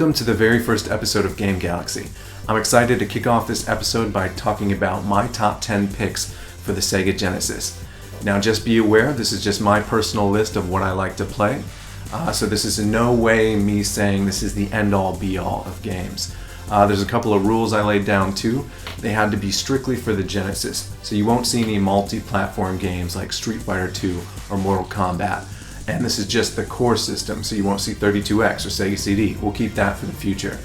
Welcome to the very first episode of Game Galaxy. I'm excited to kick off this episode by talking about my top 10 picks for the Sega Genesis. Now just be aware, this is just my personal list of what I like to play. So this is in no way me saying this is the end-all be-all of games. There's a couple of rules I laid down too. They had to be strictly for the Genesis, so you won't see any multi-platform games like Street Fighter 2 or Mortal Kombat. And this is just the core system, so you won't see 32X or Sega CD. We'll keep that for the future.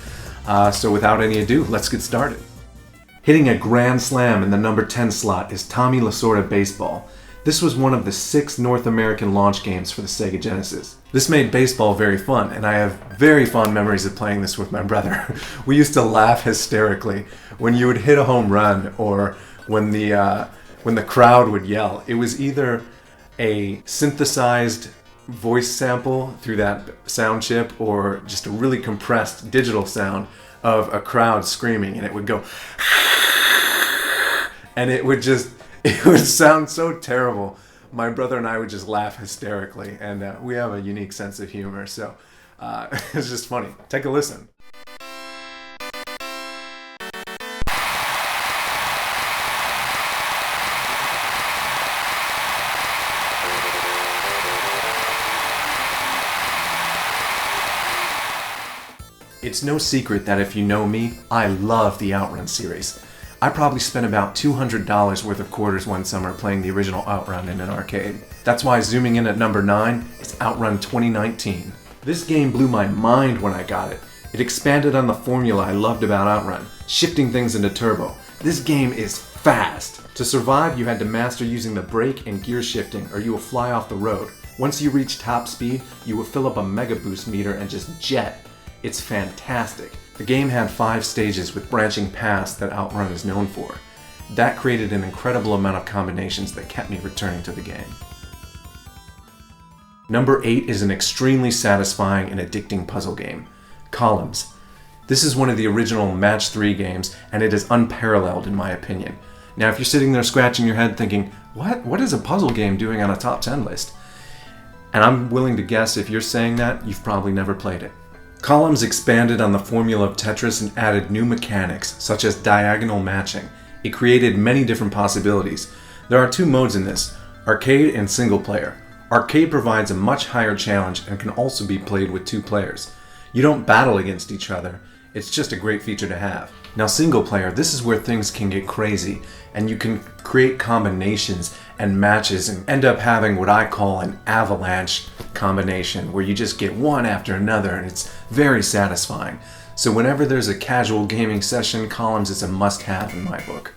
So without any ado, let's get started. Hitting a grand slam in the number 10 slot is Tommy Lasorda Baseball. This was one of the 6 North American launch games for the Sega Genesis. This made baseball very fun, and I have very fond memories of playing this with my brother. We used to laugh hysterically when you would hit a home run or when the crowd would yell. It was either a synthesized voice sample through that sound chip or just a really compressed digital sound of a crowd screaming, and it would go and it would sound so terrible. My brother and I would just laugh hysterically, and we have a unique sense of humor, so it's just funny. Take a listen. It's no secret that if you know me, I love the Outrun series. I probably spent about $200 worth of quarters one summer playing the original Outrun in an arcade. That's why zooming in at number 9 is Outrun 2019. This game blew my mind when I got it. It expanded on the formula I loved about Outrun, shifting things into turbo. This game is fast. To survive, you had to master using the brake and gear shifting or you will fly off the road. Once you reach top speed, you will fill up a mega boost meter and just jet. It's fantastic. The game had 5 stages with branching paths that Outrun is known for. That created an incredible amount of combinations that kept me returning to the game. Number 8 is an extremely satisfying and addicting puzzle game, Columns. This is one of the original Match 3 games, and it is unparalleled in my opinion. Now if you're sitting there scratching your head thinking, what is a puzzle game doing on a top 10 list? And I'm willing to guess if you're saying that, you've probably never played it. Columns expanded on the formula of Tetris and added new mechanics, such as diagonal matching. It created many different possibilities. There are 2 modes in this, arcade and single player. Arcade provides a much higher challenge and can also be played with 2 players. You don't battle against each other, it's just a great feature to have. Now single player, this is where things can get crazy, and you can create combinations and matches and end up having what I call an avalanche combination, where you just get one after another, and it's very satisfying. So whenever there's a casual gaming session, Columns is a must-have in my book.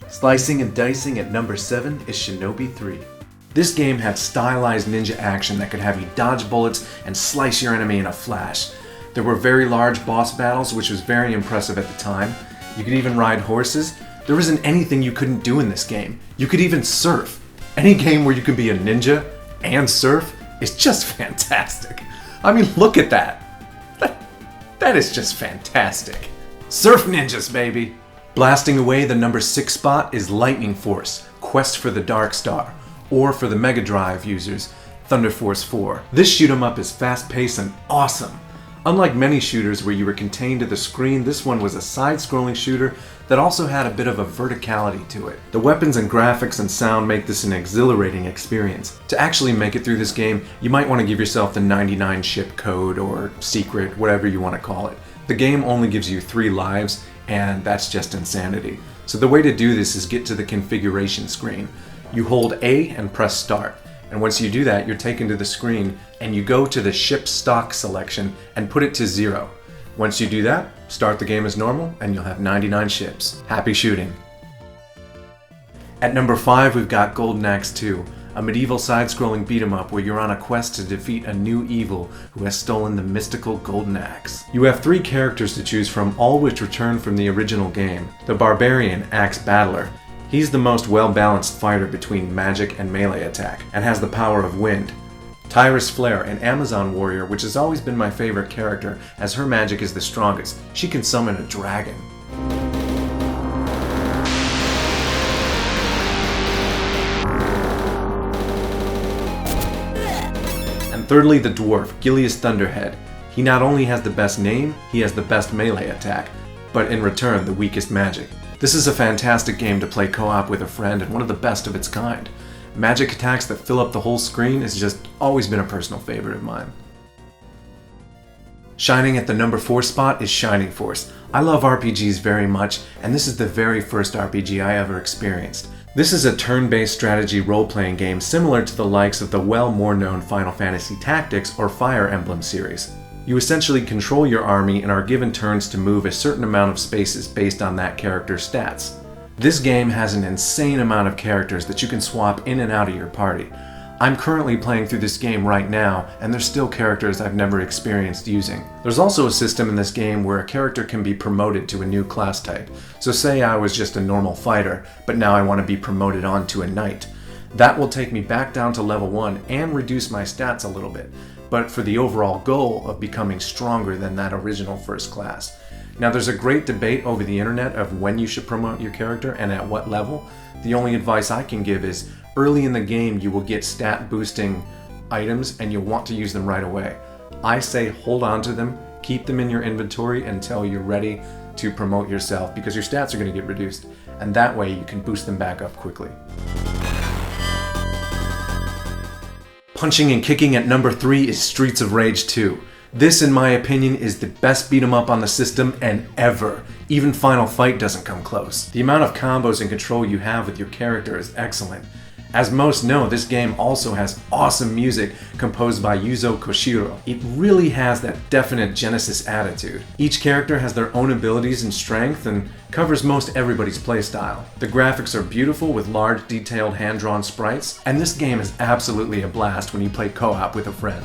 Slicing and dicing at number 7 is Shinobi 3. This game had stylized ninja action that could have you dodge bullets and slice your enemy in a flash. There were very large boss battles, which was very impressive at the time. You could even ride horses. There isn't anything you couldn't do in this game. You could even surf. Any game where you could be a ninja and surf is just fantastic. I mean, look at that. That is just fantastic. Surf ninjas, baby. Blasting away the number 6 spot is Lightning Force, Quest for the Dark Star, or for the Mega Drive users, Thunderforce 4. This shoot 'em up is fast-paced and awesome. Unlike many shooters where you were contained to the screen, this one was a side-scrolling shooter that also had a bit of a verticality to it. The weapons and graphics and sound make this an exhilarating experience. To actually make it through this game, you might want to give yourself the 99 ship code or secret, whatever you want to call it. The game only gives you 3 lives, and that's just insanity. So the way to do this is get to the configuration screen. You hold A and press start. And once you do that, you're taken to the screen and you go to the ship stock selection and put it to 0. Once you do that, start the game as normal and you'll have 99 ships. Happy shooting. At number 5, we've got Golden Axe 2, a medieval side-scrolling beat-em-up where you're on a quest to defeat a new evil who has stolen the mystical Golden Axe. You have 3 characters to choose from, all which return from the original game. The Barbarian, Axe Battler. He's the most well-balanced fighter between magic and melee attack, and has the power of wind. Tyrus Flare, an Amazon warrior, which has always been my favorite character, as her magic is the strongest. She can summon a dragon. And thirdly, the dwarf, Gilius Thunderhead. He He not only has the best name, he has the best melee attack, but in return the weakest magic. This is a fantastic game to play co-op with a friend and one of the best of its kind. Magic attacks that fill up the whole screen has just always been a personal favorite of mine. Shining at the number 4 spot is Shining Force. I love RPGs very much, and this is the very first RPG I ever experienced. This is a turn-based strategy role-playing game similar to the likes of the more known Final Fantasy Tactics or Fire Emblem series. You essentially control your army and are given turns to move a certain amount of spaces based on that character's stats. This game has an insane amount of characters that you can swap in and out of your party. I'm currently playing through this game right now, and there's still characters I've never experienced using. There's also a system in this game where a character can be promoted to a new class type. So say I was just a normal fighter, but now I want to be promoted on to a knight. That will take me back down to level 1 and reduce my stats a little bit, but for the overall goal of becoming stronger than that original first class. Now there's a great debate over the internet of when you should promote your character and at what level. The only advice I can give is early in the game you will get stat boosting items and you'll want to use them right away. I say hold on to them, keep them in your inventory until you're ready to promote yourself because your stats are going to get reduced and that way you can boost them back up quickly. Punching and kicking at number 3 is Streets of Rage 2. This, in my opinion, is the best beat 'em up on the system and ever. Even Final Fight doesn't come close. The amount of combos and control you have with your character is excellent. As most know, this game also has awesome music composed by Yuzo Koshiro. It really has that definite Genesis attitude. Each character has their own abilities and strength and covers most everybody's playstyle. The graphics are beautiful with large detailed hand-drawn sprites, and this game is absolutely a blast when you play co-op with a friend.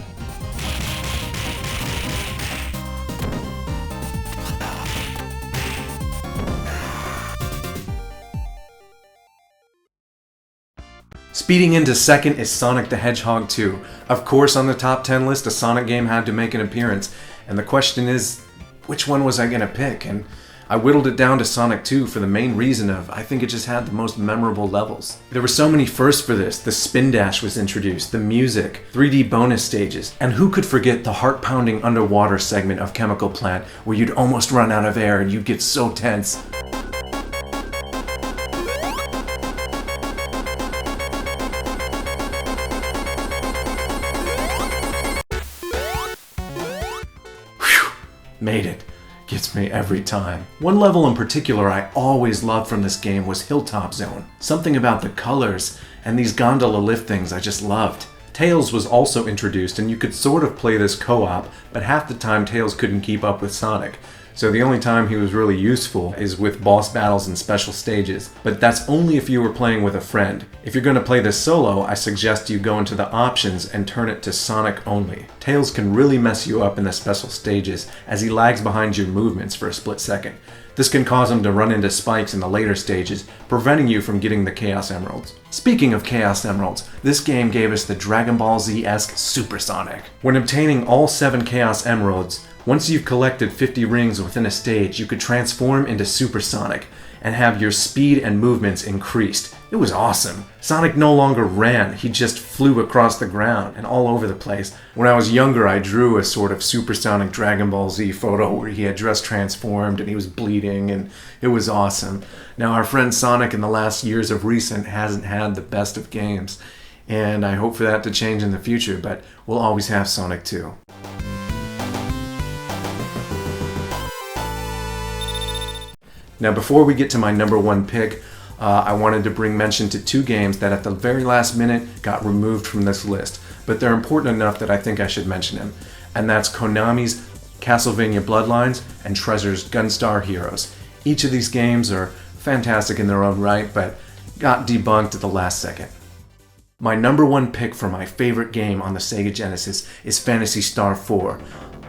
Speeding into second is Sonic the Hedgehog 2. Of course, on the top 10 list, a Sonic game had to make an appearance, and the question is, which one was I gonna pick? And I whittled it down to Sonic 2 for the main reason of I think it just had the most memorable levels. There were so many firsts for this. The spin dash was introduced, the music, 3D bonus stages, and who could forget the heart-pounding underwater segment of Chemical Plant where you'd almost run out of air and you'd get so tense. Made it. Gets me every time. One level in particular I always loved from this game was Hilltop Zone. Something about the colors and these gondola lift things I just loved. Tails was also introduced and you could sort of play this co-op, but half the time Tails couldn't keep up with Sonic. So the only time he was really useful is with boss battles and special stages, but that's only if you were playing with a friend. If you're going to play this solo, I suggest you go into the options and turn it to Sonic only. Tails can really mess you up in the special stages as he lags behind your movements for a split second. This can cause him to run into spikes in the later stages, preventing you from getting the Chaos Emeralds. Speaking of Chaos Emeralds, this game gave us the Dragon Ball Z-esque Supersonic. When obtaining all 7 Chaos Emeralds, once you've collected 50 rings within a stage, you could transform into Supersonic and have your speed and movements increased. It was awesome. Sonic no longer ran, he just flew across the ground and all over the place. When I was younger, I drew a sort of supersonic Dragon Ball Z photo where he had just transformed and he was bleeding and it was awesome. Now our friend Sonic in the last years of recent hasn't had the best of games, and I hope for that to change in the future, but we'll always have Sonic 2. Now before we get to my number 1 pick, I wanted to bring mention to 2 games that at the very last minute got removed from this list, but they're important enough that I think I should mention them, and that's Konami's Castlevania Bloodlines and Treasure's Gunstar Heroes. Each of these games are fantastic in their own right, but got debunked at the last second. My number 1 pick for my favorite game on the Sega Genesis is Phantasy Star 4.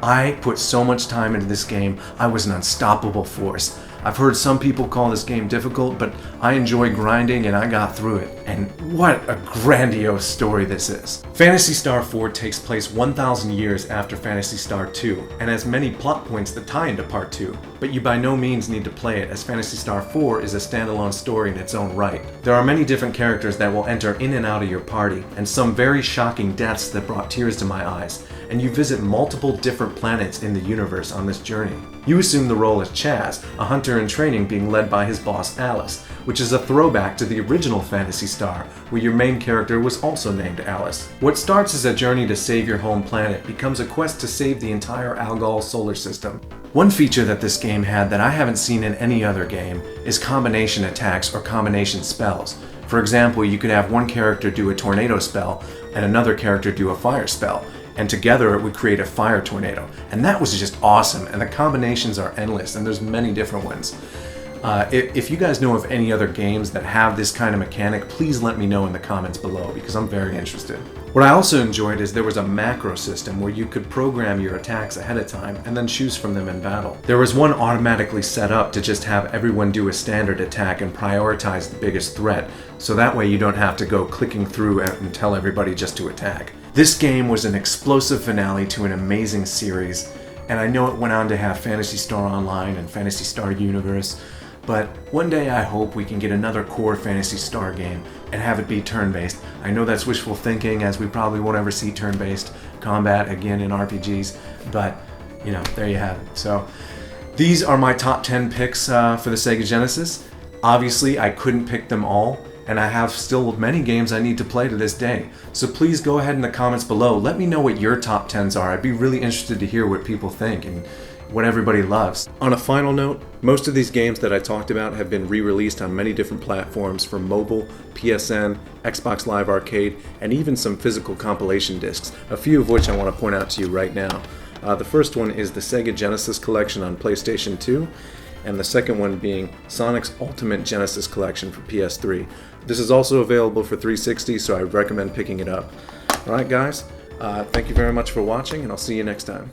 I put so much time into this game, I was an unstoppable force. I've heard some people call this game difficult, but I enjoy grinding and I got through it. And what a grandiose story this is. Phantasy Star 4 takes place 1,000 years after Phantasy Star 2, and has many plot points that tie into Part 2, but you by no means need to play it, as Phantasy Star 4 is a standalone story in its own right. There are many different characters that will enter in and out of your party, and some very shocking deaths that brought tears to my eyes. and you visit multiple different planets in the universe on this journey. You assume the role as Chaz, a hunter in training being led by his boss Alice, which is a throwback to the original Phantasy Star, where your main character was also named Alice. What starts as a journey to save your home planet becomes a quest to save the entire Algol solar system. One feature that this game had that I haven't seen in any other game is combination attacks or combination spells. For example, you could have one character do a tornado spell and another character do a fire spell, and together it would create a fire tornado. And that was just awesome, and the combinations are endless, and there's many different ones. If you guys know of any other games that have this kind of mechanic, please let me know in the comments below, because I'm very interested. What I also enjoyed is there was a macro system where you could program your attacks ahead of time and then choose from them in battle. There was one automatically set up to just have everyone do a standard attack and prioritize the biggest threat, so that way you don't have to go clicking through and tell everybody just to attack. This game was an explosive finale to an amazing series, and I know it went on to have Phantasy Star Online and Phantasy Star Universe, but one day I hope we can get another core Phantasy Star game and have it be turn-based. I know that's wishful thinking, as we probably won't ever see turn-based combat again in RPGs, but, you know, there you have it. So, these are my top 10 picks for the Sega Genesis. Obviously, I couldn't pick them all, and I have still many games I need to play to this day. So please go ahead in the comments below. Let me know what your top 10s are. I'd be really interested to hear what people think and what everybody loves. On a final note, most of these games that I talked about have been re-released on many different platforms, from mobile, PSN, Xbox Live Arcade, and even some physical compilation discs, a few of which I want to point out to you right now. The first one is the Sega Genesis Collection on PlayStation 2, and the second one being Sonic's Ultimate Genesis Collection for PS3. This is also available for 360, so I recommend picking it up. Alright guys, thank you very much for watching, and I'll see you next time.